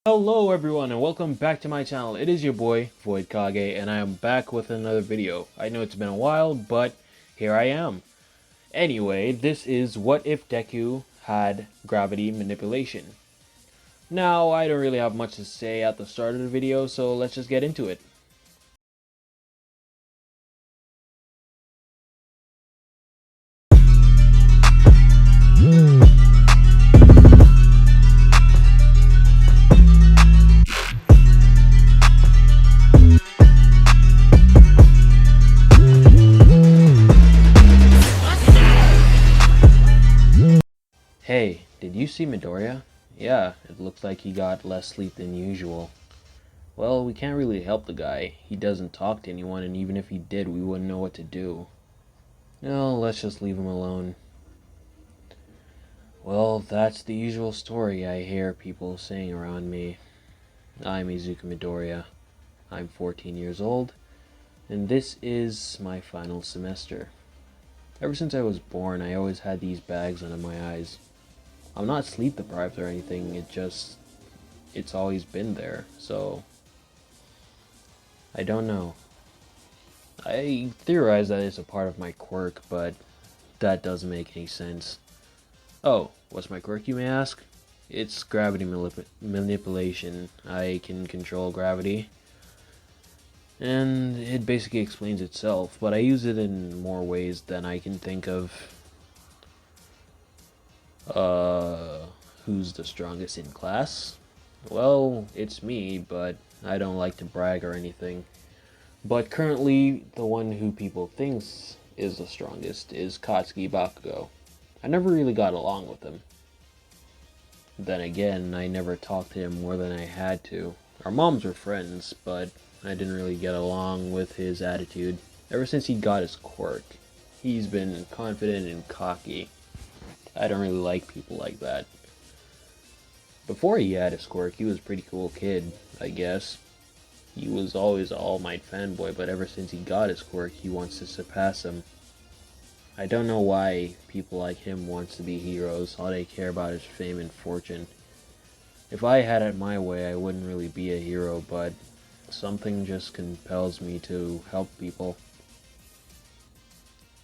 Hello everyone and welcome back to my channel. It is your boy Void Kage and I am back with another video. I know it's been a while, but here I am. Anyway, this is what if Deku had gravity manipulation. Now, I don't really have much to say at the start of the video, so let's just get into it. Hey, did you see Midoriya? Yeah, it looks like he got less sleep than usual. Well, we can't really help the guy. He doesn't talk to anyone, and even if he did, we wouldn't know what to do. No, let's just leave him alone. Well, that's the usual story I hear people saying around me. I'm Izuku Midoriya. I'm 14 years old, and this is my final semester. Ever since I was born, I always had these bags under my eyes. I'm not sleep deprived or anything, it's always been there, so I don't know. I theorize that it's a part of my quirk, but that doesn't make any sense. Oh, what's my quirk, you may ask? It's gravity manipulation. I can control gravity, and it basically explains itself, but I use it in more ways than I can think of. Who's the strongest in class? Well, it's me, but I don't like to brag or anything. But currently, the one who people thinks is the strongest is Katsuki Bakugo. I never really got along with him. Then again, I never talked to him more than I had to. Our moms were friends, but I didn't really get along with his attitude. Ever since he got his quirk, he's been confident and cocky. I don't really like people like that. Before he had his quirk, he was a pretty cool kid, I guess. He was always an All Might fanboy, but ever since he got his quirk, he wants to surpass him. I don't know why people like him wants to be heroes. All they care about is fame and fortune. If I had it my way, I wouldn't really be a hero, but something just compels me to help people.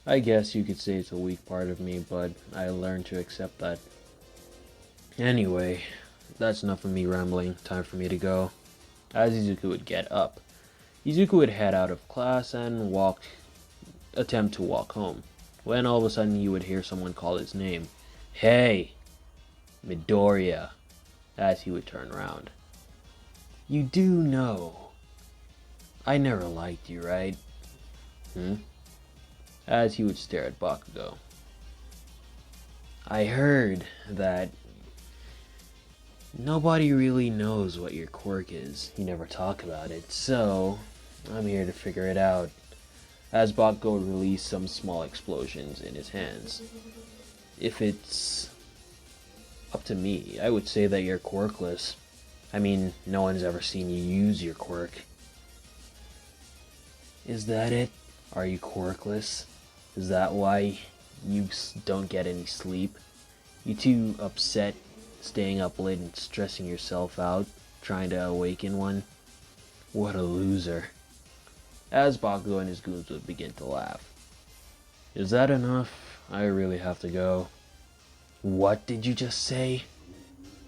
I guess you could say it's a weak part of me, but I learned to accept that. Anyway, that's enough of me rambling. Time for me to go. As Izuku would get up, Izuku would head out of class and attempt to walk home, when all of a sudden he would hear someone call his name. Hey! Midoriya! As he would turn around. You do know I never liked you, right? As he would stare at Bakugo. I heard that nobody really knows what your quirk is. You never talk about it, so I'm here to figure it out. As Bakugo would release some small explosions in his hands. If it's up to me, I would say that you're quirkless. I mean, no one's ever seen you use your quirk. Is that it? Are you quirkless? Is that why you don't get any sleep? You too upset staying up late and stressing yourself out, trying to awaken one? What a loser. As Bakugo and his goons would begin to laugh. Is that enough? I really have to go. What did you just say?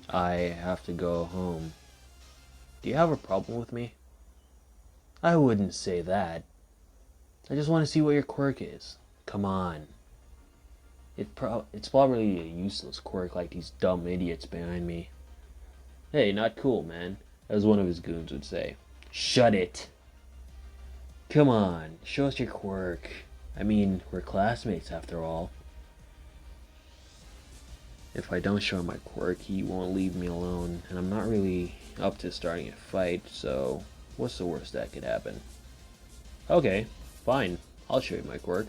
I have to go home. Do you have a problem with me? I wouldn't say that. I just want to see what your quirk is. Come on. It's probably a useless quirk like these dumb idiots behind me. Hey, not cool, man, as one of his goons would say. Shut it! Come on, show us your quirk. I mean, we're classmates after all. If I don't show him my quirk, he won't leave me alone, and I'm not really up to starting a fight, so what's the worst that could happen? Okay, fine, I'll show you my quirk.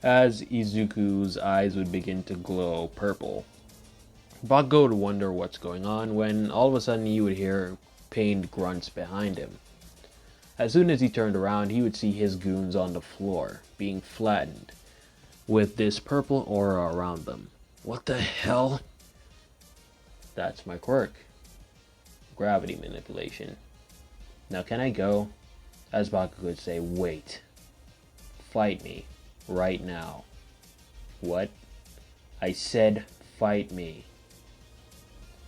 As Izuku's eyes would begin to glow purple, Bakugo would wonder what's going on when all of a sudden he would hear pained grunts behind him. As soon as he turned around, he would see his goons on the floor, being flattened, with this purple aura around them. What the hell? That's my quirk. gravity manipulation. Now can I go? As Bakugo would say, wait. Fight me. Right now. What? I said fight me.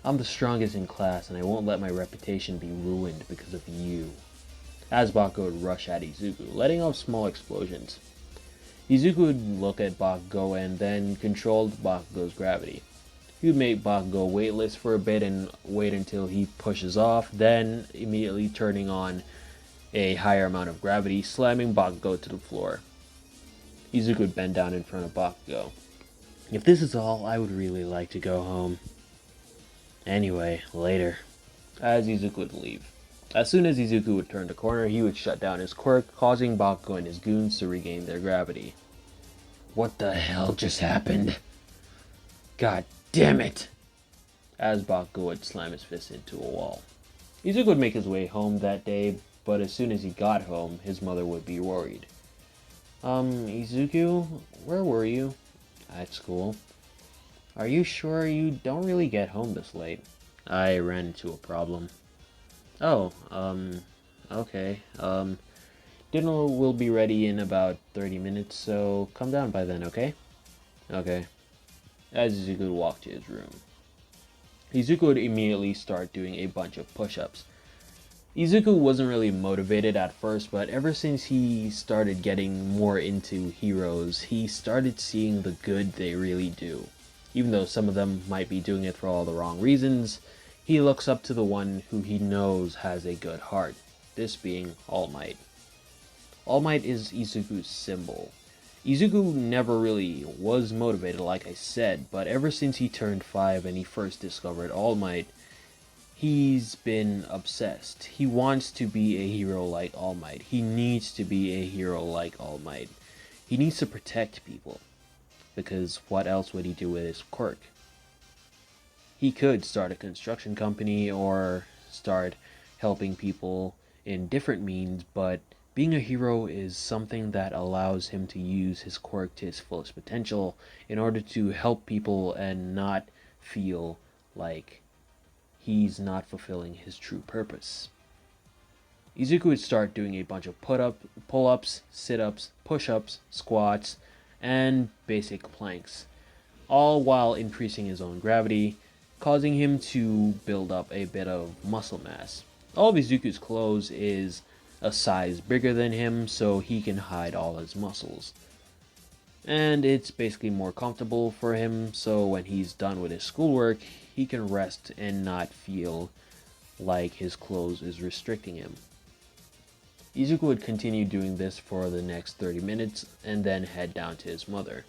I'm the strongest in class and I won't let my reputation be ruined because of you. As Bakugo would rush at Izuku, letting off small explosions. Izuku would look at Bakugo and then controlled Bakugo's gravity. He would make Bakugo weightless for a bit and wait until he pushes off, then immediately turning on a higher amount of gravity, slamming Bakugo to the floor. Izuku would bend down in front of Bakugo. If this is all, I would really like to go home. Anyway, later. As Izuku would leave. As soon as Izuku would turn the corner, he would shut down his quirk, causing Bakugo and his goons to regain their gravity. What the hell just happened? God damn it! As Bakugo would slam his fist into a wall. Izuku would make his way home that day, but as soon as he got home, his mother would be worried. Izuku, where were you? At school. Are you sure you don't really get home this late? I ran into a problem. Oh, okay. Dinner will be ready in about 30 minutes, so come down by then, okay? Okay. As Izuku would walk to his room. Izuku would immediately start doing a bunch of push-ups. Izuku wasn't really motivated at first, but ever since he started getting more into heroes, he started seeing the good they really do. Even though some of them might be doing it for all the wrong reasons, he looks up to the one who he knows has a good heart, this being All Might. All Might is Izuku's symbol. Izuku never really was motivated, like I said, but ever since he turned 5 and he first discovered All Might, he's been obsessed. He wants to be a hero like All Might. He needs to be a hero like All Might. He needs to protect people, because what else would he do with his quirk? He could start a construction company or start helping people in different means, but being a hero is something that allows him to use his quirk to his fullest potential in order to help people and not feel like he's not fulfilling his true purpose. Izuku would start doing a bunch of pull-ups, sit-ups, push-ups, squats, and basic planks, all while increasing his own gravity, causing him to build up a bit of muscle mass. All of Izuku's clothes is a size bigger than him, so he can hide all his muscles. And it's basically more comfortable for him, so when he's done with his schoolwork, he can rest and not feel like his clothes is restricting him. Izuku would continue doing this for the next 30 minutes and then head down to his mother.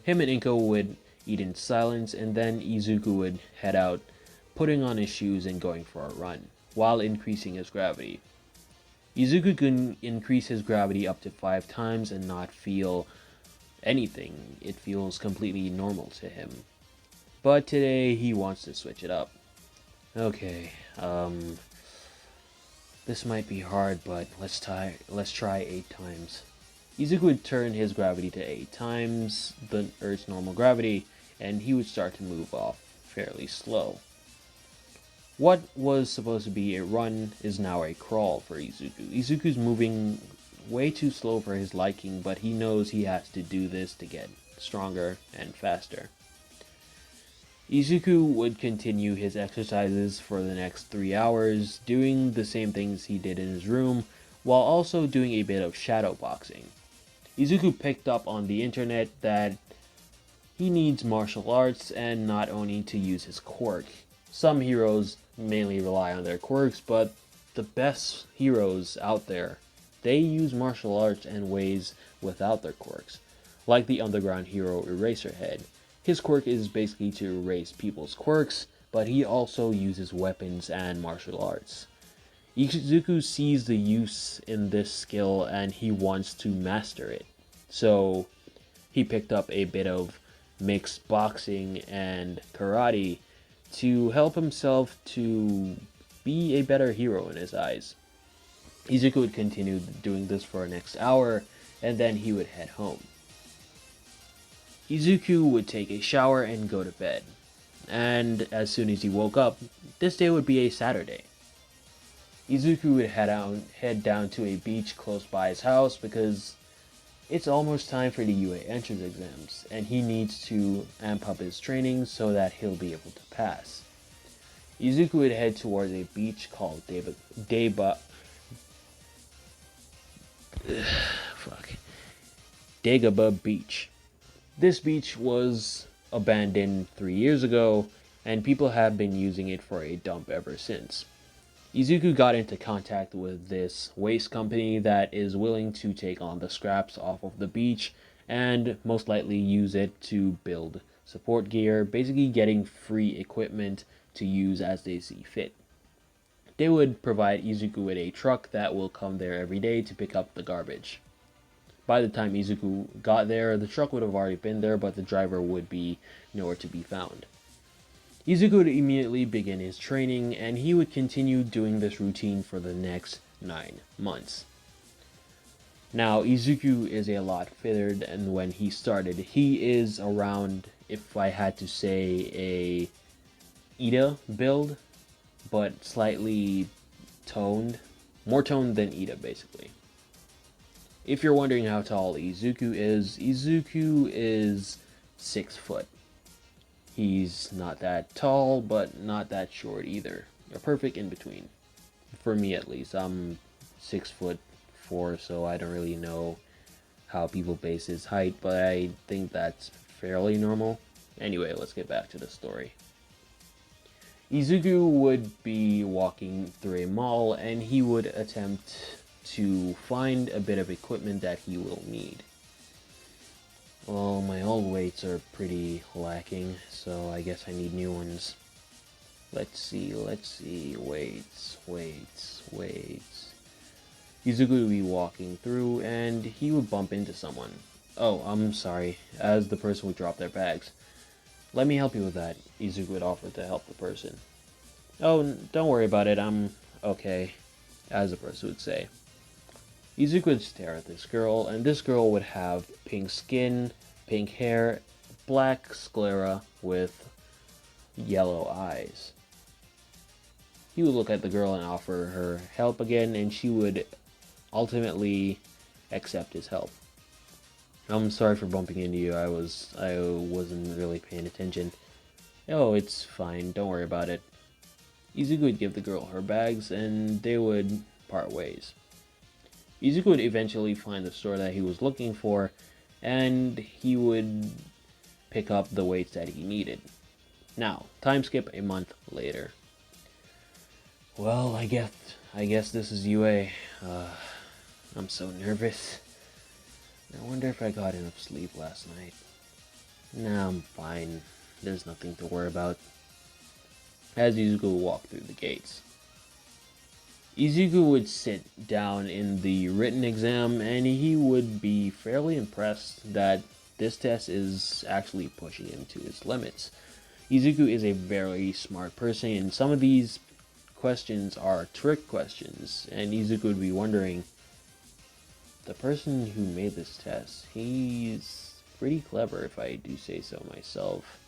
Him and Inko would eat in silence, and then Izuku would head out, putting on his shoes and going for a run, while increasing his gravity. Izuku can increase his gravity up to 5 times and not feel anything. It feels completely normal to him. But today he wants to switch it up. Okay, this might be hard, but let's try 8 times. Izuku would turn his gravity to 8 times the Earth's normal gravity, and he would start to move off fairly slow. What was supposed to be a run is now a crawl for Izuku. Izuku's moving way too slow for his liking, but he knows he has to do this to get stronger and faster. Izuku would continue his exercises for the next 3 hours, doing the same things he did in his room, while also doing a bit of shadow boxing. Izuku picked up on the internet that he needs martial arts and not only to use his quirk. Some heroes mainly rely on their quirks, but the best heroes out there, they use martial arts and ways without their quirks. Like the underground hero Eraserhead. His quirk is basically to erase people's quirks, but he also uses weapons and martial arts. Izuku sees the use in this skill and he wants to master it. So he picked up a bit of mixed boxing and karate to help himself to be a better hero in his eyes. Izuku would continue doing this for the next hour, and then he would head home. Izuku would take a shower and go to bed. And as soon as he woke up, this day would be a Saturday. Izuku would head down to a beach close by his house because it's almost time for the UA entrance exams, and he needs to amp up his training so that he'll be able to pass. Izuku would head towards a beach called Dagobah Beach. This beach was abandoned 3 years ago, and people have been using it for a dump ever since. Izuku got into contact with this waste company that is willing to take on the scraps off of the beach and most likely use it to build support gear, basically getting free equipment to use as they see fit. They would provide Izuku with a truck that will come there every day to pick up the garbage. By the time Izuku got there, the truck would have already been there, but the driver would be nowhere to be found. Izuku would immediately begin his training, and he would continue doing this routine for the next 9 months. Now, Izuku is a lot fitter than when he started. He is around, if I had to say, a Ida build, but slightly toned. More toned than Ida, basically. If you're wondering how tall Izuku is 6 foot. He's not that tall, but not that short either. A perfect in between. For me, at least. I'm 6'4", so I don't really know how people base his height, but I think that's fairly normal. Anyway, let's get back to the story. Izuku would be walking through a mall, and he would attempt to find a bit of equipment that he will need. Well, my old weights are pretty lacking, so I guess I need new ones. Let's see, weights. Izuku would be walking through, and he would bump into someone. Oh, I'm sorry, as the person would drop their bags. Let me help you with that, Izuku would offer to help the person. Oh, don't worry about it, I'm okay, as the person would say. Izuku would stare at this girl, and this girl would have pink skin, pink hair, black sclera with yellow eyes. He would look at the girl and offer her help again, and she would ultimately accept his help. I'm sorry for bumping into you. I wasn't really paying attention. Oh, it's fine. Don't worry about it. Izuku would give the girl her bags, and they would part ways. Izuku would eventually find the store that he was looking for, and he would pick up the weights that he needed. Now, time skip a month later. Well, I guess this is UA. I'm so nervous. I wonder if I got enough sleep last night. Nah, I'm fine. There's nothing to worry about. As Izuku walked through the gates. Izuku would sit down in the written exam, and he would be fairly impressed that this test is actually pushing him to his limits. Izuku is a very smart person, and some of these questions are trick questions, and Izuku would be wondering, the person who made this test, he's pretty clever if I do say so myself.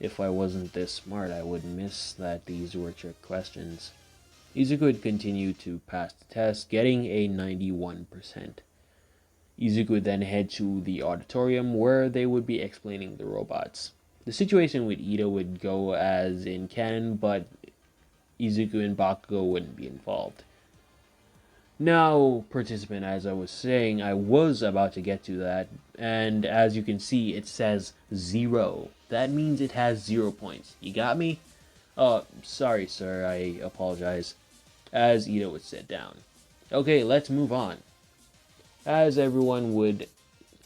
If I wasn't this smart, I would miss that these were trick questions. Izuku would continue to pass the test, getting a 91%. Izuku would then head to the auditorium where they would be explaining the robots. The situation with Ida would go as in canon, but Izuku and Bakugo wouldn't be involved. Now, participant, as I was saying, I was about to get to that, and as you can see, it says 0. That means it has 0 points. You got me? Oh, sorry, sir, I apologize. As Ida would sit down. Okay, let's move on. As everyone would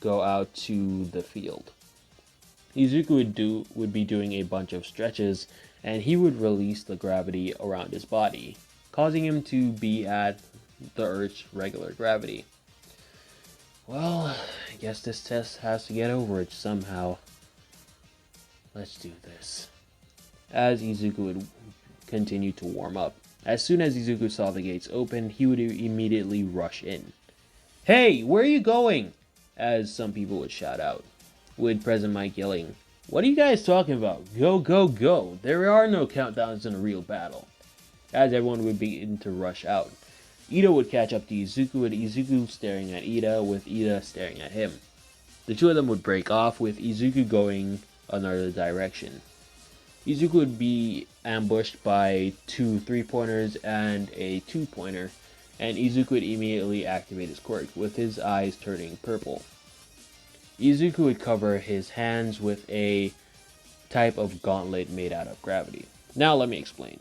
go out to the field. Izuku would be doing a bunch of stretches, and he would release the gravity around his body, causing him to be at the Earth's regular gravity. Well, I guess this test has to get over it somehow. Let's do this. As Izuku would continue to warm up. As soon as Izuku saw the gates open, he would immediately rush in. Hey, where are you going? As some people would shout out, with President Mike yelling, what are you guys talking about? Go, go, go. There are no countdowns in a real battle. as everyone would begin to rush out. Ida would catch up to Izuku, with Izuku staring at Ida, with Ida staring at him. The two of them would break off, with Izuku going another direction. Izuku would be ambushed by two 3-pointers and a 2-pointer, and Izuku would immediately activate his quirk, with his eyes turning purple. Izuku would cover his hands with a type of gauntlet made out of gravity. Now let me explain.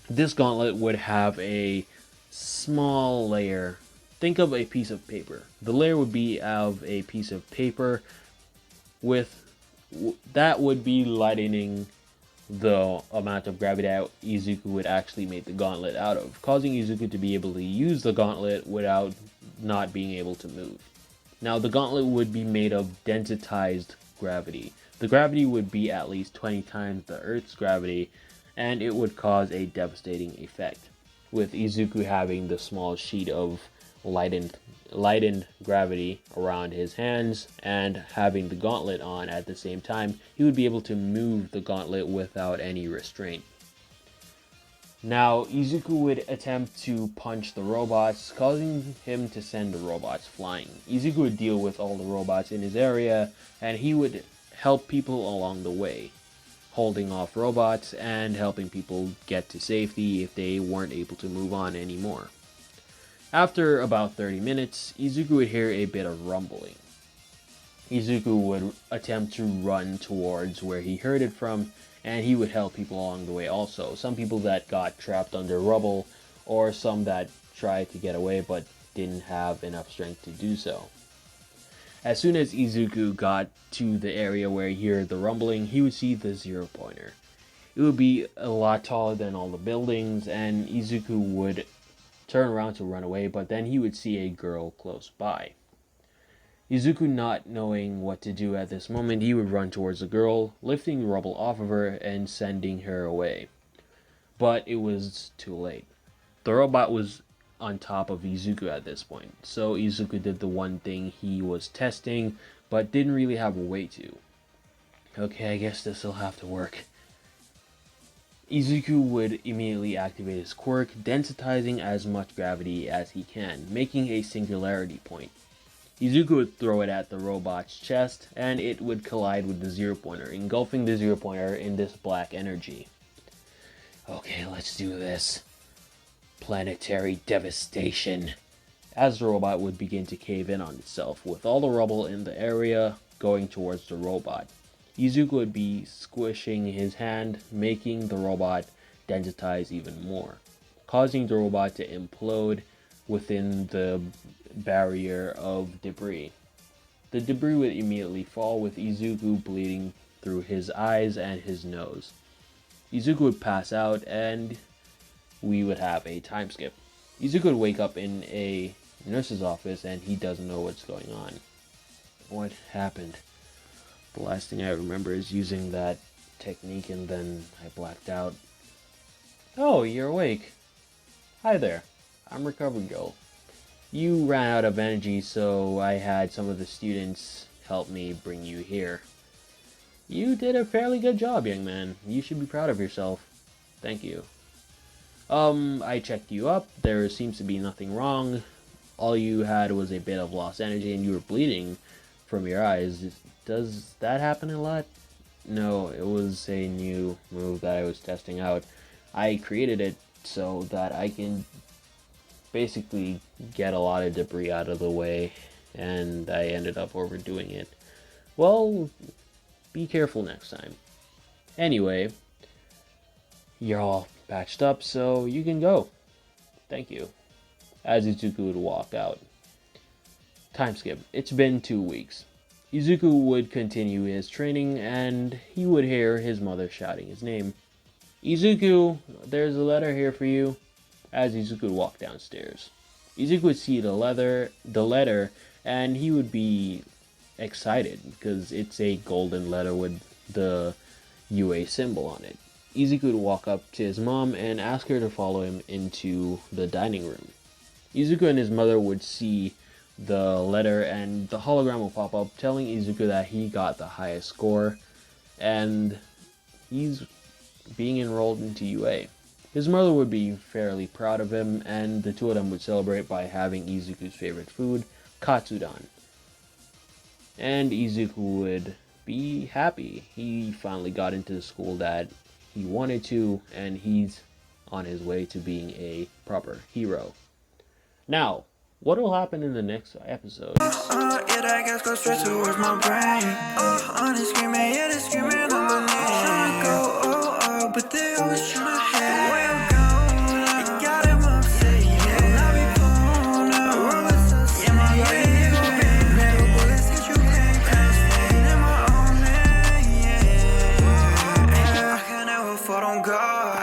This gauntlet would have a small layer. Think of a piece of paper. The layer would be of a piece of paper with that would be lightening the amount of gravity that Izuku would actually make the gauntlet out of, causing Izuku to be able to use the gauntlet without not being able to move. Now, the gauntlet would be made of densitized gravity. The gravity would be at least 20 times the Earth's gravity, and it would cause a devastating effect, with Izuku having the small sheet of lightened gravity around his hands and having the gauntlet on at the same time. He would be able to move the gauntlet without any restraint. Now, Izuku would attempt to punch the robots, causing him to send the robots flying. Izuku would deal with all the robots in his area, and he would help people along the way, holding off robots and helping people get to safety if they weren't able to move on anymore. After about 30 minutes, Izuku would hear a bit of rumbling. Izuku would attempt to run towards where he heard it from, and he would help people along the way also. Some people that got trapped under rubble, or some that tried to get away but didn't have enough strength to do so. As soon as Izuku got to the area where he heard the rumbling, he would see the 0-pointer. It would be a lot taller than all the buildings, and Izuku would turn around to run away, but then he would see a girl close by. Izuku, not knowing what to do at this moment, he would run towards the girl, lifting the rubble off of her and sending her away. But it was too late. The robot was on top of Izuku at this point, so Izuku did the one thing he was testing, but didn't really have a way to. Okay, I guess this'll have to work. Izuku would immediately activate his quirk, densitizing as much gravity as he can, making a singularity point. Izuku would throw it at the robot's chest, and it would collide with the 0-pointer, engulfing the 0-pointer in this black energy. Okay, let's do this. Planetary devastation. As the robot would begin to cave in on itself, with all the rubble in the area going towards the robot. Izuku would be squishing his hand, making the robot densitize even more, causing the robot to implode within the barrier of debris. The debris would immediately fall, with Izuku bleeding through his eyes and his nose. Izuku would pass out, and we would have a time skip. Izuku would wake up in a nurse's office, and he doesn't know what's going on. What happened? The last thing I remember is using that technique, and then I blacked out. Oh, you're awake. Hi there. I'm Recovery Joel. You ran out of energy, so I had some of the students help me bring you here. You did a fairly good job, young man. You should be proud of yourself. Thank you. I checked you up. There seems to be nothing wrong. All you had was a bit of lost energy, and you were bleeding from your eyes. Does that happen a lot? No, it was a new move that I was testing out. I created it so that I can basically get a lot of debris out of the way, and I ended up overdoing it. Well, be careful next time. Anyway, you're all patched up, so you can go. Thank you. As Izuku would walk out. Time skip. It's been 2 weeks. Izuku would continue his training, and he would hear his mother shouting his name. Izuku, there's a letter here for you. As Izuku would walk downstairs, Izuku would see the letter, and he would be excited because it's a golden letter with the UA symbol on it. Izuku would walk up to his mom and ask her to follow him into the dining room. Izuku and his mother would see the letter, and the hologram will pop up telling Izuku that he got the highest score and he's being enrolled into UA. His mother would be fairly proud of him, and the two of them would celebrate by having Izuku's favorite food, katsudon. And Izuku would be happy. He finally got into the school that he wanted to, and he's on his way to being a proper hero. Now, what will happen in the next episode? Yeah, that gas goes straight towards my brain. Honest, give